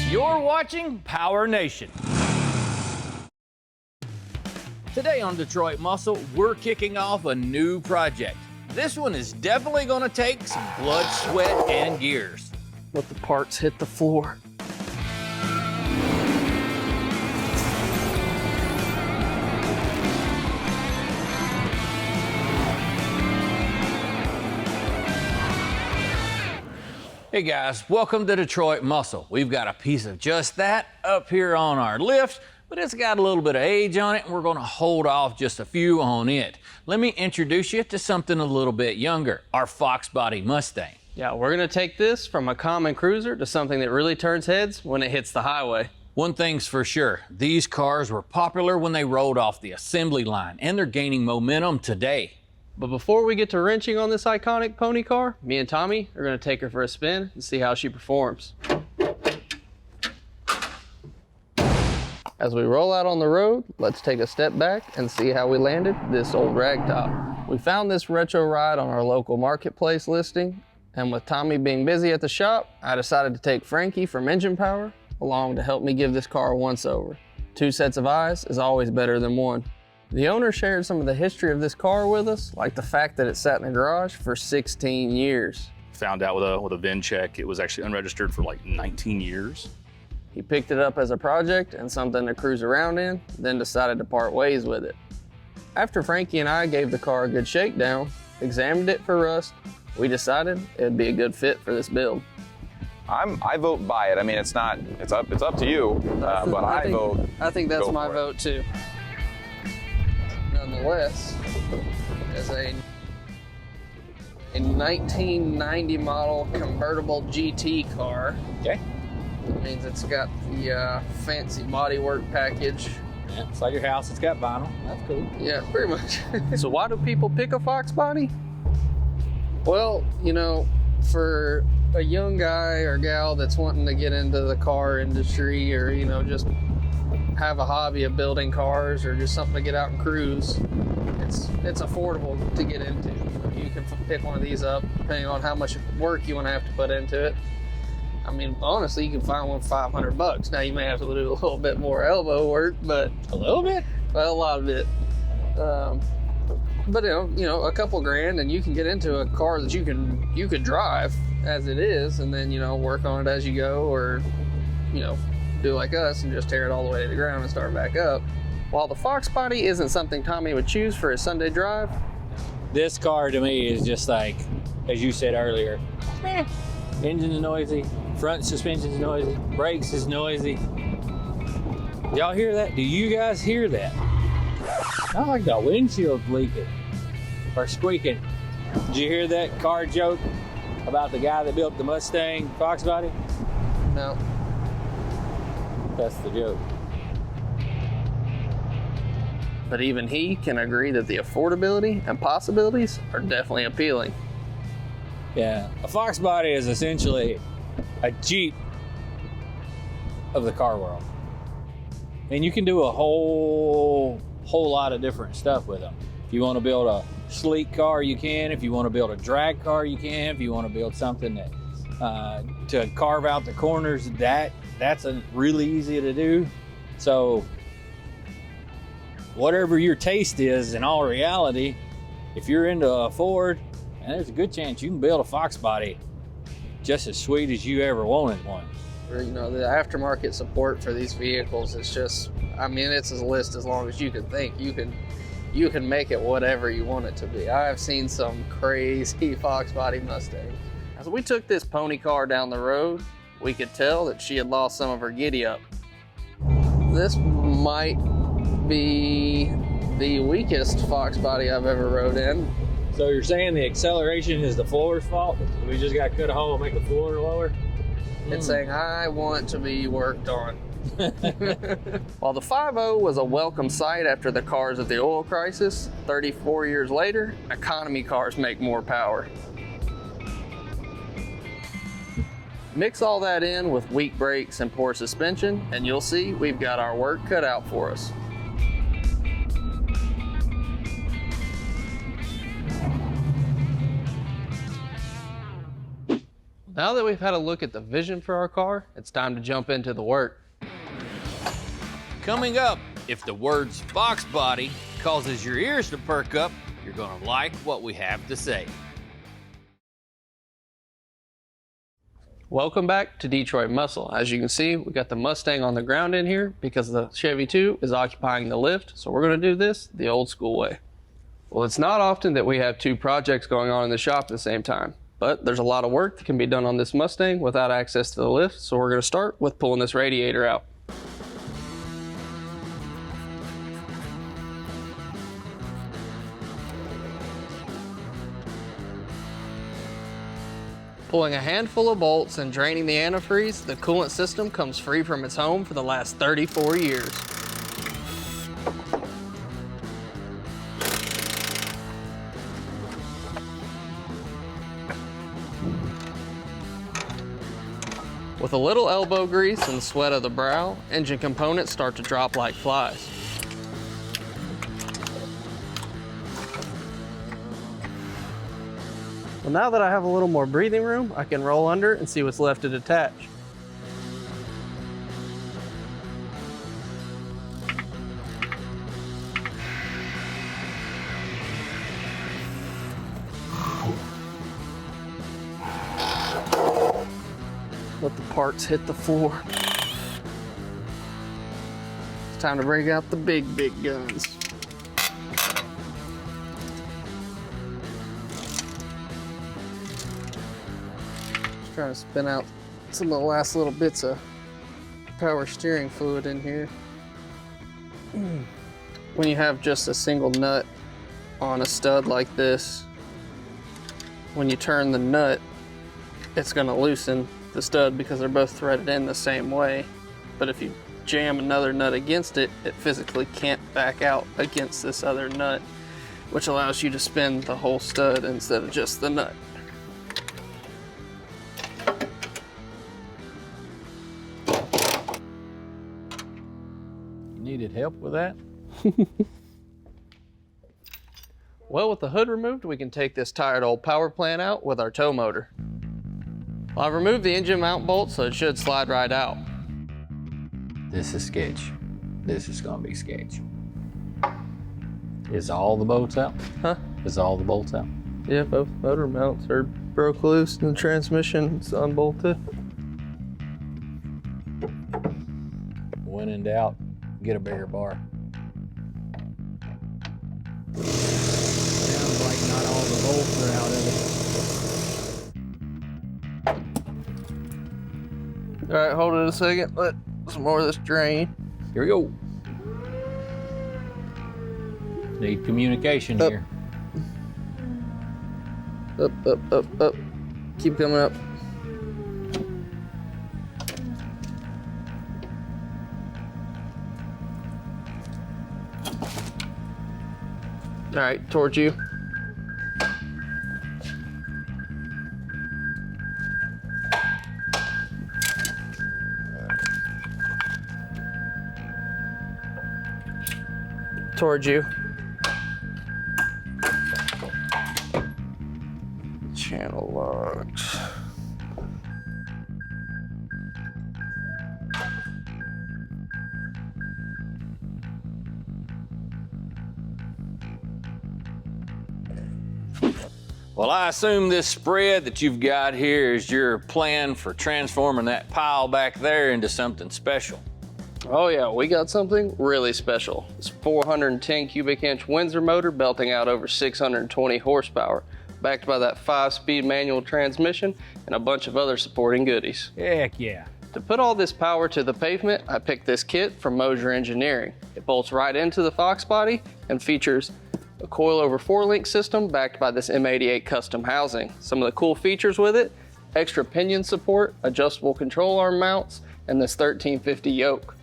You're watching PowerNation. Today on Detroit Muscle, we're kicking off a new project. This one is definitely going to take some blood, sweat, and gears. Let the parts hit the floor. Hey guys, welcome to Detroit Muscle. We've got a piece of just that up here on our lift, but it's got a little bit of age on it, and we're gonna hold off just a few on it. Let me introduce you to something a little bit younger, our Fox Body Mustang. Yeah, we're gonna take this from a common cruiser to something that really turns heads when it hits the highway. One thing's for sure, these cars were popular when they rolled off the assembly line, and they're gaining momentum today. But before we get to wrenching on this iconic pony car, me and Tommy are gonna take her for a spin and see how she performs. As we roll out on the road, let's take a step back and see how we landed this old ragtop. We found this retro ride on our local marketplace listing, and with Tommy being busy at the shop, I decided to take Frankie from Engine Power along to help me give this car a once-over. 2 sets of eyes is always better than 1. The owner shared some of the history of this car with us, like the fact that it sat in a garage for 16 years. Found out with a VIN check, it was actually unregistered for like 19 years. He picked it up as a project and something to cruise around in, then decided to part ways with it. After Frankie and I gave the car a good shakedown, examined it for rust, we decided it'd be a good fit for this build. I vote buy it. I mean, it's up to you, but I vote. I think that's my vote too. Nonetheless, as a 1990 model convertible GT car. Okay. That means it's got the fancy bodywork package. Yeah, it's like your house, it's got vinyl. That's cool. Yeah, pretty much. So why do people pick a Fox body? Well, you know, for a young guy or gal that's wanting to get into the car industry, or, you know, just have a hobby of building cars, or just something to get out and cruise, it's affordable to get into. You can pick one of these up depending on how much work you want to have to put into it. I mean, honestly, you can find one for $500. Now you may have to do a little bit more elbow work, but A little bit? well, a lot of it. But you know, a couple grand, and you can get into a car that you could drive as it is, and then, you know, work on it as you go, or, you know, do like us and just tear it all the way to the ground and start back up. While the Fox body isn't something Tommy would choose for his Sunday drive, This car to me is just like, as you said earlier, engine's noisy, front suspension's noisy, brakes is noisy. Y'all hear that? Do you guys hear that? I like the windshield leaking or squeaking. Did you hear that car joke about the guy that built the Mustang Fox body? no. That's the joke. But even he can agree that the affordability and possibilities are definitely appealing. Yeah, a Fox body is essentially a Jeep of the car world. And you can do a whole lot of different stuff with them. If you want to build a sleek car, you can. If you want to build a drag car, you can. If you want to build something that to carve out the corners, that's really easy to do. So whatever your taste is, in all reality, if you're into a Ford, and there's a good chance you can build a Fox body just as sweet as you ever wanted one. Or, you know, the aftermarket support for these vehicles is just, I mean, it's a list as long as you can think. You can make it whatever you want it to be. I have seen some crazy Fox body Mustangs. As we took this pony car down the road, we could tell that she had lost some of her giddy up. This might be the weakest Fox body I've ever rode in. So you're saying the acceleration is the floor's fault? We just got to cut a hole and make the floor lower? It's saying, I want to be worked on. While the 5.0 was a welcome sight after the cars of the oil crisis, 34 years later, economy cars make more power. Mix all that in with weak brakes and poor suspension, and you'll see we've got our work cut out for us. Now that we've had a look at the vision for our car, it's time to jump into the work. Coming up, if the words Fox Body causes your ears to perk up, you're gonna like what we have to say. Welcome back to Detroit Muscle. As you can see, we got the Mustang on the ground in here because the Chevy 2 is occupying the lift. So we're gonna do this the old school way. Well, it's not often that we have two projects going on in the shop at the same time, but there's a lot of work that can be done on this Mustang without access to the lift. So we're gonna start with pulling this radiator out. Pulling a handful of bolts and draining the antifreeze, the coolant system comes free from its home for the last 34 years. With a little elbow grease and sweat of the brow, engine components start to drop like flies. Well, now that I have a little more breathing room, I can roll under and see what's left to detach. Let the parts hit the floor. It's time to break out the big guns. Trying to spin out some of the last little bits of power steering fluid in here. When you have just a single nut on a stud like this, when you turn the nut, it's going to loosen the stud because they're both threaded in the same way. But if you jam another nut against it, it physically can't back out against this other nut, which allows you to spin the whole stud instead of just the nut. Needed help with that? Well, with the hood removed, we can take this tired old power plant out with our tow motor. Well, I've removed the engine mount bolt, so it should slide right out. This is sketch. This is gonna be sketch. Is all the bolts out? Huh? Is all the bolts out? Yeah, both motor mounts are broke loose and the transmission's unbolted. When in doubt, get a bigger bar. Sounds like not all the bolts are out of it. All right, hold it a second. Let some more of this drain. Here we go. Need communication Up. here. Up. Keep coming up. All right, towards you. Towards you. Channel logs. Well, I assume this spread that you've got here is your plan for transforming that pile back there into something special. Oh yeah, we got something really special. It's a 410 cubic inch Windsor motor belting out over 620 horsepower, backed by that 5-speed manual transmission and a bunch of other supporting goodies. Heck yeah. To put all this power to the pavement, I picked this kit from Moser Engineering. It bolts right into the Fox body and features a coilover 4-link system backed by this M88 custom housing. Some of the cool features with it: extra pinion support, adjustable control arm mounts, and this 1350 yoke.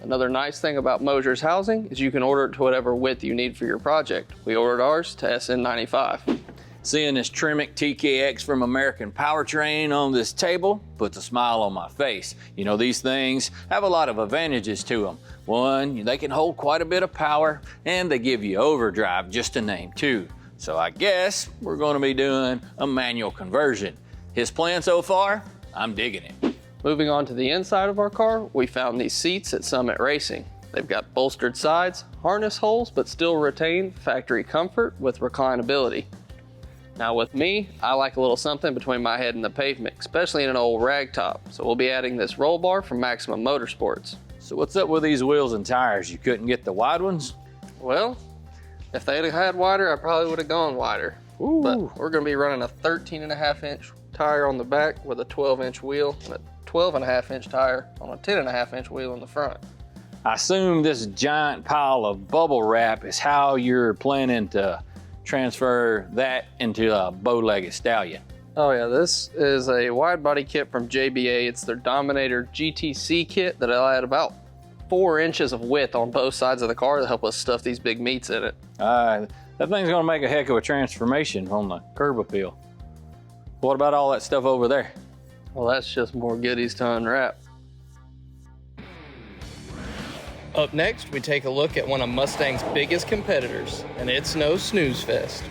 Another nice thing about Moser's housing is you can order it to whatever width you need for your project. We ordered ours to SN95. Seeing this Tremec TKX from American Powertrain on this table puts a smile on my face. You know, these things have a lot of advantages to them. One, they can hold quite a bit of power, and they give you overdrive, just to name two. So I guess we're going to be doing a manual conversion. His plan so far, I'm digging it. Moving on to the inside of our car, we found these seats at Summit Racing. They've got bolstered sides, harness holes, but still retain factory comfort with reclinability. Now with me, I like a little something between my head and the pavement, especially in an old rag top. So we'll be adding this roll bar from Maximum Motorsports. So what's up with these wheels and tires? You couldn't get the wide ones? Well, if they'd have had wider, I probably would have gone wider. Ooh. But we're gonna be running a 13.5-inch tire on the back with a 12-inch wheel and a 12.5-inch tire on a 10.5-inch wheel in the front. I assume this giant pile of bubble wrap is how you're planning to transfer that into a bow-legged Stallion. Oh yeah, this is a wide body kit from JBA. It's their Dominator GTC kit that I'll add about 4 inches of width on both sides of the car to help us stuff these big meats in it. That thing's gonna make a heck of a transformation on the curb appeal. What about all that stuff over there? Well, that's just more goodies to unwrap. Up next, we take a look at one of Mustang's biggest competitors, and it's no snooze fest.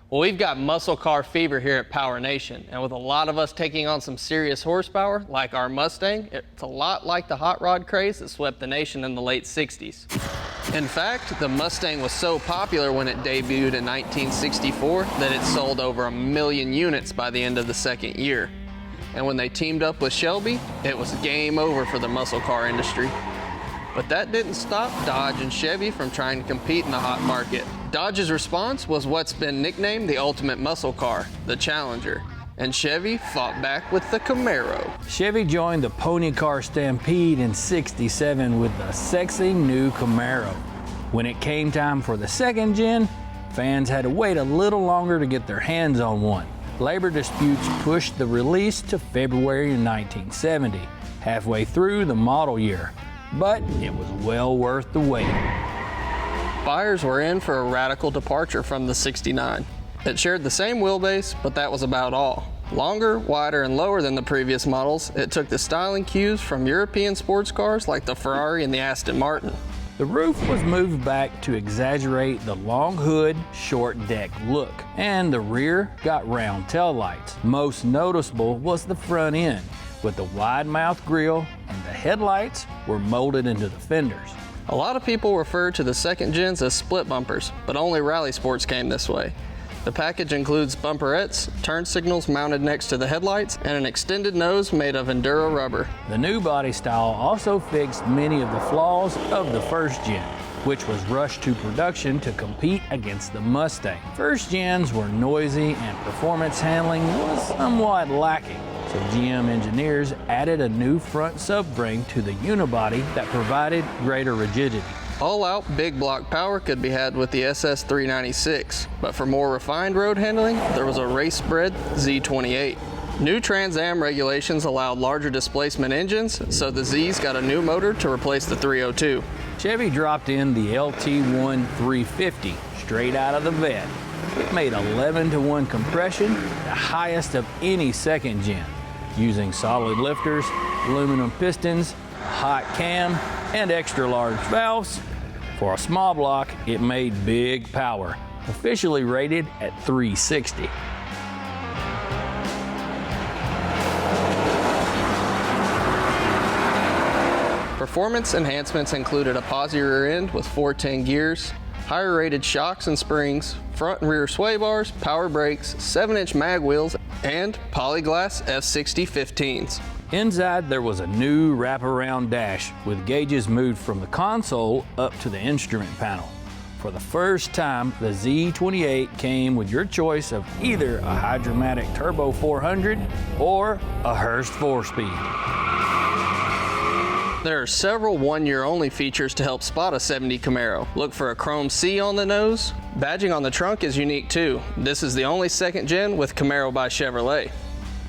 Well, we've got muscle car fever here at PowerNation, and with a lot of us taking on some serious horsepower, like our Mustang, it's a lot like the hot rod craze that swept the nation in the late 60s. In fact, the Mustang was so popular when it debuted in 1964 that it sold over 1 million units by the end of the second year. And when they teamed up with Shelby, it was game over for the muscle car industry. But that didn't stop Dodge and Chevy from trying to compete in the hot market. Dodge's response was what's been nicknamed the ultimate muscle car, the Challenger. And Chevy fought back with the Camaro. Chevy joined the pony car stampede in '67 with the sexy new Camaro. When it came time for the second gen, fans had to wait a little longer to get their hands on one. Labor disputes pushed the release to February of 1970, halfway through the model year. But it was well worth the wait. Buyers were in for a radical departure from the 69. It shared the same wheelbase, but that was about all. Longer, wider, and lower than the previous models, it took the styling cues from European sports cars like the Ferrari and the Aston Martin. The roof was moved back to exaggerate the long hood, short deck look, and the rear got round taillights. Most noticeable was the front end, with the wide mouth grille, and the headlights were molded into the fenders. A lot of people refer to the second gens as split bumpers, but only Rally Sports came this way. The package includes bumperettes, turn signals mounted next to the headlights, and an extended nose made of Enduro rubber. The new body style also fixed many of the flaws of the first gen, which was rushed to production to compete against the Mustang. First gens were noisy and performance handling was somewhat lacking, so GM engineers added a new front subframe to the unibody that provided greater rigidity. All-out big block power could be had with the SS396, but for more refined road handling, there was a race-bred Z28. New Trans Am regulations allowed larger displacement engines, so the Z's got a new motor to replace the 302. Chevy dropped in the LT1 350 straight out of the vet. It made 11-to-1 compression, the highest of any second gen, using solid lifters, aluminum pistons, hot cam, and extra large valves. For a small block, it made big power, officially rated at 360. Performance enhancements included a posi rear end with 410 gears, higher rated shocks and springs, front and rear sway bars, power brakes, 7-inch mag wheels, and polyglass F60 15s. Inside, there was a new wraparound dash with gauges moved from the console up to the instrument panel. For the first time, the Z28 came with your choice of either a Hydromatic Turbo 400 or a Hurst 4-speed. There are several one-year-only features to help spot a 70 Camaro. Look for a chrome C on the nose. Badging on the trunk is unique too. This is the only second gen with Camaro by Chevrolet.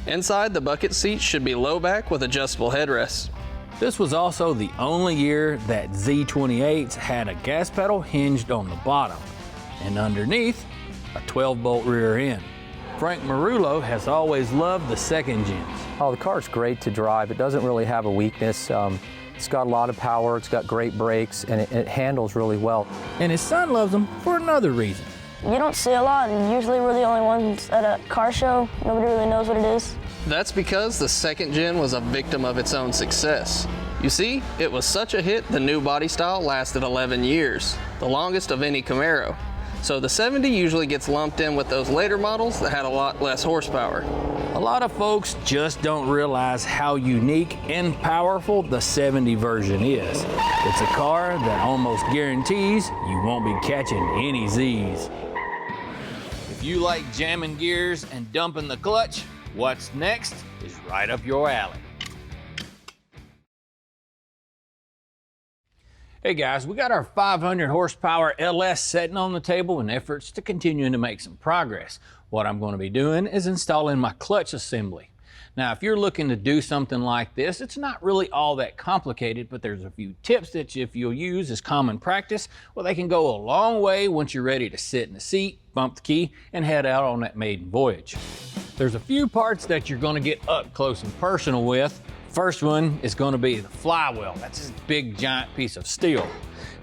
Inside, the bucket seats should be low back with adjustable headrests. This was also the only year that Z28s had a gas pedal hinged on the bottom, and underneath, a 12-bolt rear end. Frank Marullo has always loved the second gens. Oh, the car's great to drive. It doesn't really have a weakness. It's got a lot of power, it's got great brakes, and it handles really well. And his son loves them for another reason. You don't see a lot, and usually we're the only ones at a car show. Nobody really knows what it is. That's because the second gen was a victim of its own success. You see, it was such a hit, the new body style lasted 11 years, the longest of any Camaro. So the 70 usually gets lumped in with those later models that had a lot less horsepower. A lot of folks just don't realize how unique and powerful the 70 version is. It's a car that almost guarantees you won't be catching any Z's. If you like jamming gears and dumping the clutch, what's next is right up your alley. Hey guys, we got our 500 horsepower LS sitting on the table in efforts to continuing to make some progress. What I'm going to be doing is installing my clutch assembly. Now, if you're looking to do something like this, it's not really all that complicated, but there's a few tips that if you'll use as common practice, well, they can go a long way once you're ready to sit in the seat, bump the key, and head out on that maiden voyage. There's a few parts that you're going to get up close and personal with. First one is going to be the flywheel. That's this big giant piece of steel.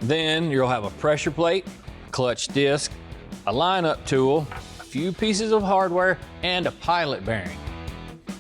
Then you'll have a pressure plate, clutch disc, a lineup tool, a few pieces of hardware, and a pilot bearing.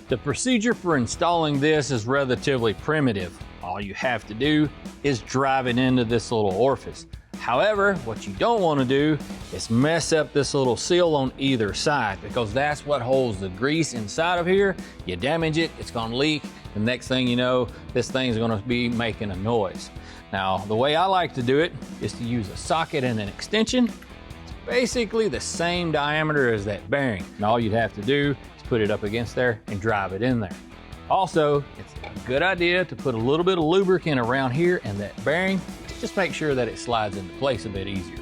The procedure for installing this is relatively primitive. All you have to do is drive it into this little orifice. However, what you don't want to do is mess up this little seal on either side, because that's what holds the grease inside of here. You damage it, it's going to leak. The next thing you know, this thing's going to be making a noise. Now, the way I like to do it is to use a socket and an extension. It's basically the same diameter as that bearing. And all you'd have to do is put it up against there and drive it in there. Also, it's a good idea to put a little bit of lubricant around here and that bearing. Just make sure that it slides into place a bit easier.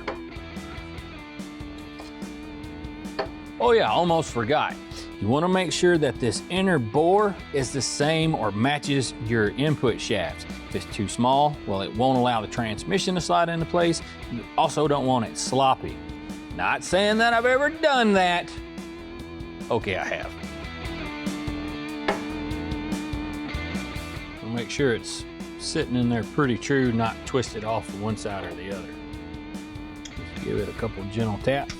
Oh yeah, almost forgot. You want to make sure that this inner bore is the same or matches your input shafts. If it's too small, well, it won't allow the transmission to slide into place. You also don't want it sloppy. Not saying that I've ever done that. Okay, I have. So make sure it's sitting in there pretty true, not twisted off to one side or the other. Just give it a couple gentle taps.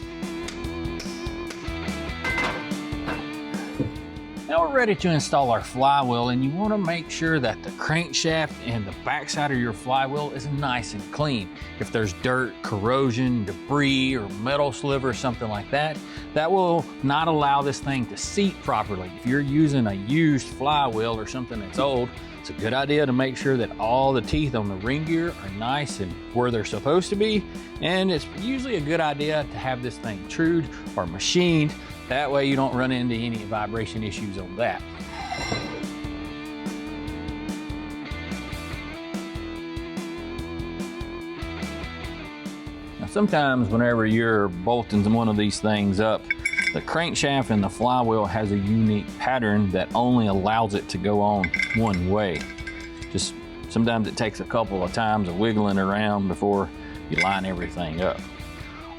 Now we're ready to install our flywheel, and you want to make sure that the crankshaft and the backside of your flywheel is nice and clean. If there's dirt, corrosion, debris, or metal sliver or something like that, that will not allow this thing to seat properly. If you're using a used flywheel or something that's old, it's a good idea to make sure that all the teeth on the ring gear are nice and where they're supposed to be. And it's usually a good idea to have this thing trued or machined. That way you don't run into any vibration issues on that. Now sometimes whenever you're bolting one of these things up, the crankshaft and the flywheel has a unique pattern that only allows it to go on one way. Just sometimes it takes a couple of times of wiggling around before you line everything up.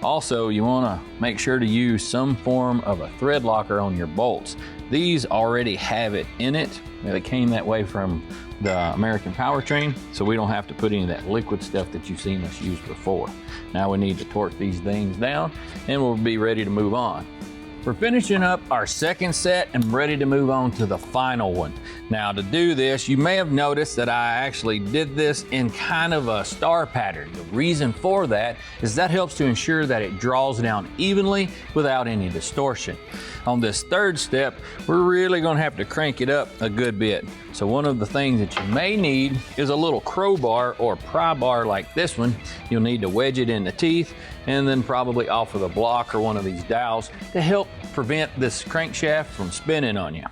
Also, you want to make sure to use some form of a thread locker on your bolts. These already have it in it. They came that way from the American Powertrain, so we don't have to put any of that liquid stuff that you've seen us use before. Now we need to torque these things down and we'll be ready to move on. We're finishing up our second set and ready to move on to the final one. Now to do this, you may have noticed that I actually did this in kind of a star pattern. The reason for that is that helps to ensure that it draws down evenly without any distortion. On this third step, we're really gonna have to crank it up a good bit. So one of the things that you may need is a little crowbar or pry bar like this one. You'll need to wedge it in the teeth and then probably off of the block or one of these dowels to help prevent this crankshaft from spinning on you.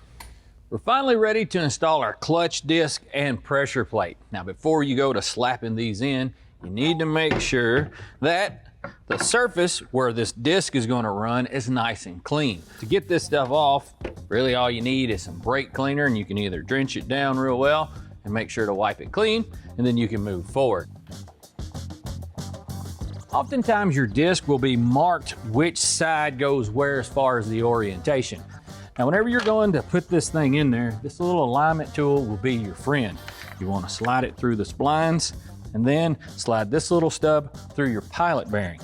We're finally ready to install our clutch disc and pressure plate. Now before you go to slapping these in, you need to make sure that the surface where this disc is going to run is nice and clean. To get this stuff off, really all you need is some brake cleaner, and you can either drench it down real well and make sure to wipe it clean, and then you can move forward. Oftentimes your disc will be marked which side goes where as far as the orientation. Now whenever you're going to put this thing in there, this little alignment tool will be your friend. You want to slide it through the splines and then slide this little stub through your pilot bearing.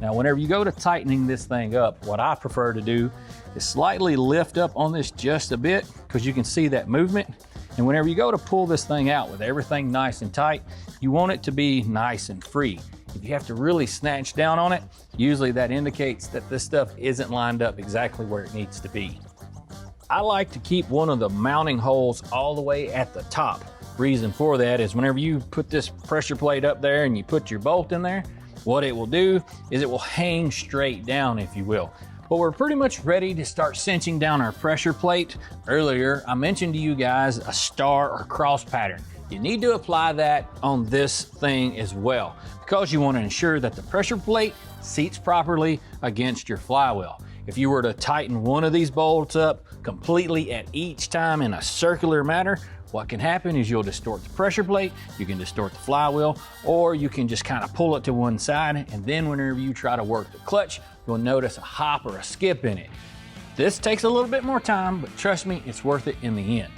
Now, whenever you go to tightening this thing up, what I prefer to do is slightly lift up on this just a bit, because you can see that movement. And whenever you go to pull this thing out with everything nice and tight, you want it to be nice and free. If you have to really snatch down on it, usually that indicates that this stuff isn't lined up exactly where it needs to be. I like to keep one of the mounting holes all the way at the top. Reason for that is whenever you put this pressure plate up there and you put your bolt in there, what it will do is it will hang straight down, if you will. But we're pretty much ready to start cinching down our pressure plate. Earlier, I mentioned to you guys a star or cross pattern. You need to apply that on this thing as well, because you want to ensure that the pressure plate seats properly against your flywheel. If you were to tighten one of these bolts up completely at each time in a circular manner, what can happen is you'll distort the pressure plate, you can distort the flywheel, or you can just kind of pull it to one side, and then whenever you try to work the clutch, you'll notice a hop or a skip in it. This takes a little bit more time, but trust me, it's worth it in the end.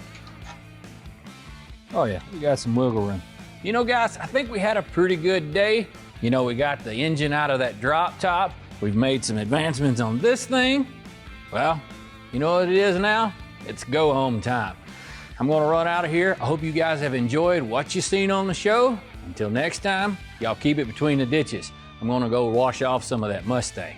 Oh yeah, we got some wiggle room. You know guys, I think we had a pretty good day. You know, we got the engine out of that drop top. We've made some advancements on this thing. Well, you know what it is now? It's go home time. I'm gonna run out of here. I hope you guys have enjoyed what you've seen on the show. Until next time, y'all keep it between the ditches. I'm gonna go wash off some of that Mustang.